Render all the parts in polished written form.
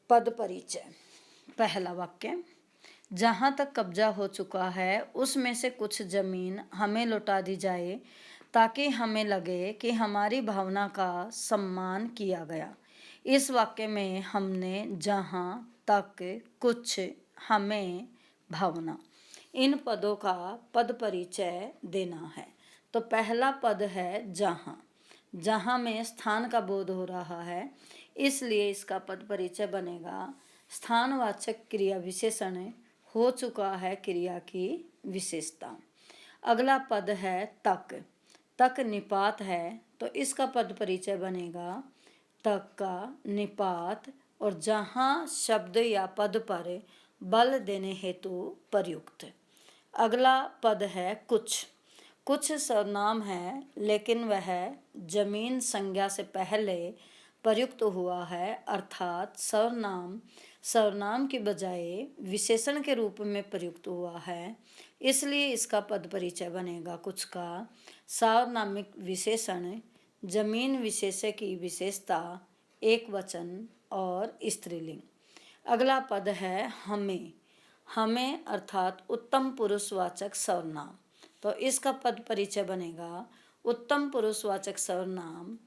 पद परिचय। पहला वाक्य, जहाँ तक कब्जा हो चुका है उसमें से कुछ जमीन हमें लौटा दी जाए ताकि हमें लगे कि हमारी भावना का सम्मान किया गया। इस वाक्य में हमने जहाँ तक, कुछ, हमें, भावना, इन पदों का पद परिचय देना है। तो पहला पद है जहाँ। जहाँ में स्थान का बोध हो रहा है, इसलिए इसका पद परिचय बनेगा स्थानवाचक क्रिया विशेषण हो चुका है क्रिया की विशेषता। अगला पद है तक। तक निपात है, तो इसका पद परिचय बनेगा तक का निपात और जहाँ शब्द या पद पर बल देने हेतु प्रयुक्त। अगला पद है कुछ। कुछ सर्वनाम है, लेकिन वह जमीन संज्ञा से पहले प्रयुक्त हुआ है, अर्थात सर्वनाम की बजाय विशेषण के रूप में प्रयुक्त हुआ है। इसलिए इसका पद परिचय बनेगा कुछ का सार्वनामिक विशेषण, जमीन विशेष्य की विशेषता, एक वचन और स्त्रीलिंग। अगला पद है हमें। हमें अर्थात उत्तम पुरुषवाचक सर्वनाम, तो इसका पद परिचय बनेगा उत्तम पुरुषवाचक सर्वनाम,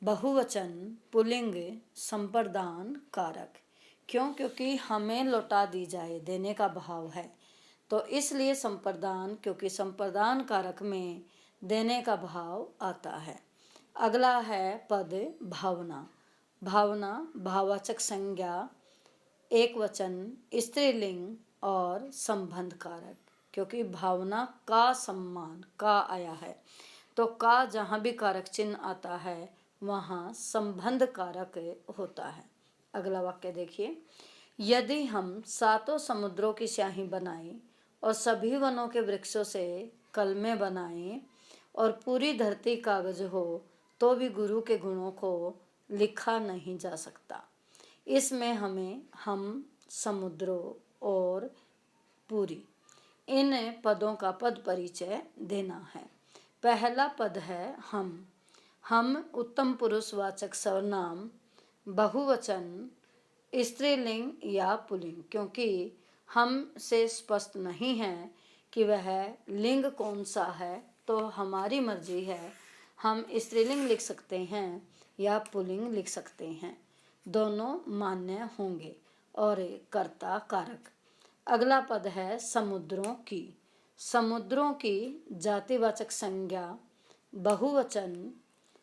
बहुवचन, पुल्लिंग, संप्रदान कारक। क्यों? क्योंकि हमें लौटा दी जाए देने का भाव है, तो इसलिए संप्रदान, क्योंकि संप्रदान कारक में देने का भाव आता है। अगला है पद भावना। भावना भाववाचक संज्ञा, एक वचन, स्त्रीलिंग और संबंध कारक। क्योंकि भावना का सम्मान का आया है, तो का जहाँ भी कारक चिन्ह आता है वहाँ संबंध कारक होता है। अगला वाक्य देखिए, यदि हम सातों समुद्रों की स्याही बनाएं और सभी वनों के वृक्षों से कलमें बनाएं और पूरी धरती कागज हो, तो भी गुरु के गुणों को लिखा नहीं जा सकता। इसमें हमें हम, समुद्रों और पूरी, इन पदों का पद परिचय देना है। पहला पद है हम उत्तम पुरुषवाचक सर्वनाम, बहुवचन, स्त्रीलिंग या पुल्लिंग। क्योंकि हम से स्पष्ट नहीं है कि वह लिंग कौन सा है, तो हमारी मर्जी है, हम स्त्रीलिंग लिख सकते हैं या पुल्लिंग लिख सकते हैं, दोनों मान्य होंगे। और कर्ता कारक। अगला पद है समुद्रों की। समुद्रों की जातिवाचक संज्ञा, बहुवचन,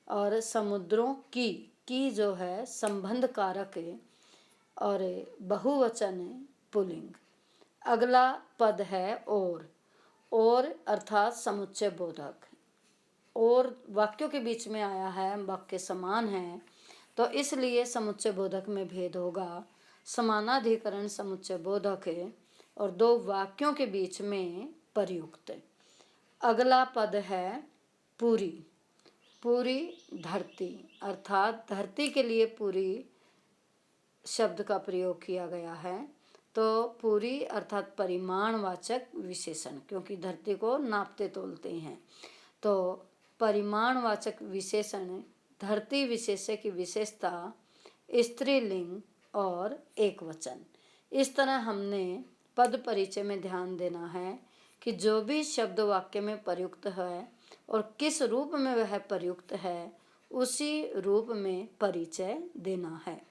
और समुद्रों की जो है संबंध कारक और बहुवचन पुल्लिंग। अगला पद है और अर्थात समुच्चय बोधक। और वाक्यों के बीच में आया है, वाक्य समान है, तो इसलिए समुच्चय बोधक में भेद होगा। समानाधिकरण समुच्चय बोधक है और दो वाक्यों के बीच में प्रयुक्त। अगला पद है पूरी। पूरी धरती, अर्थात धरती के लिए पूरी शब्द का प्रयोग किया गया है, तो पूरी अर्थात परिमाणवाचक विशेषण, क्योंकि धरती को नापते तोलते हैं, तो परिमाणवाचक विशेषण, धरती विशेष्य की विशेषता, स्त्रीलिंग और एक वचन। इस तरह हमने पद परिचय में ध्यान देना है कि जो भी शब्द वाक्य में प्रयुक्त है और किस रूप में वह प्रयुक्त है, उसी रूप में परिचय देना है।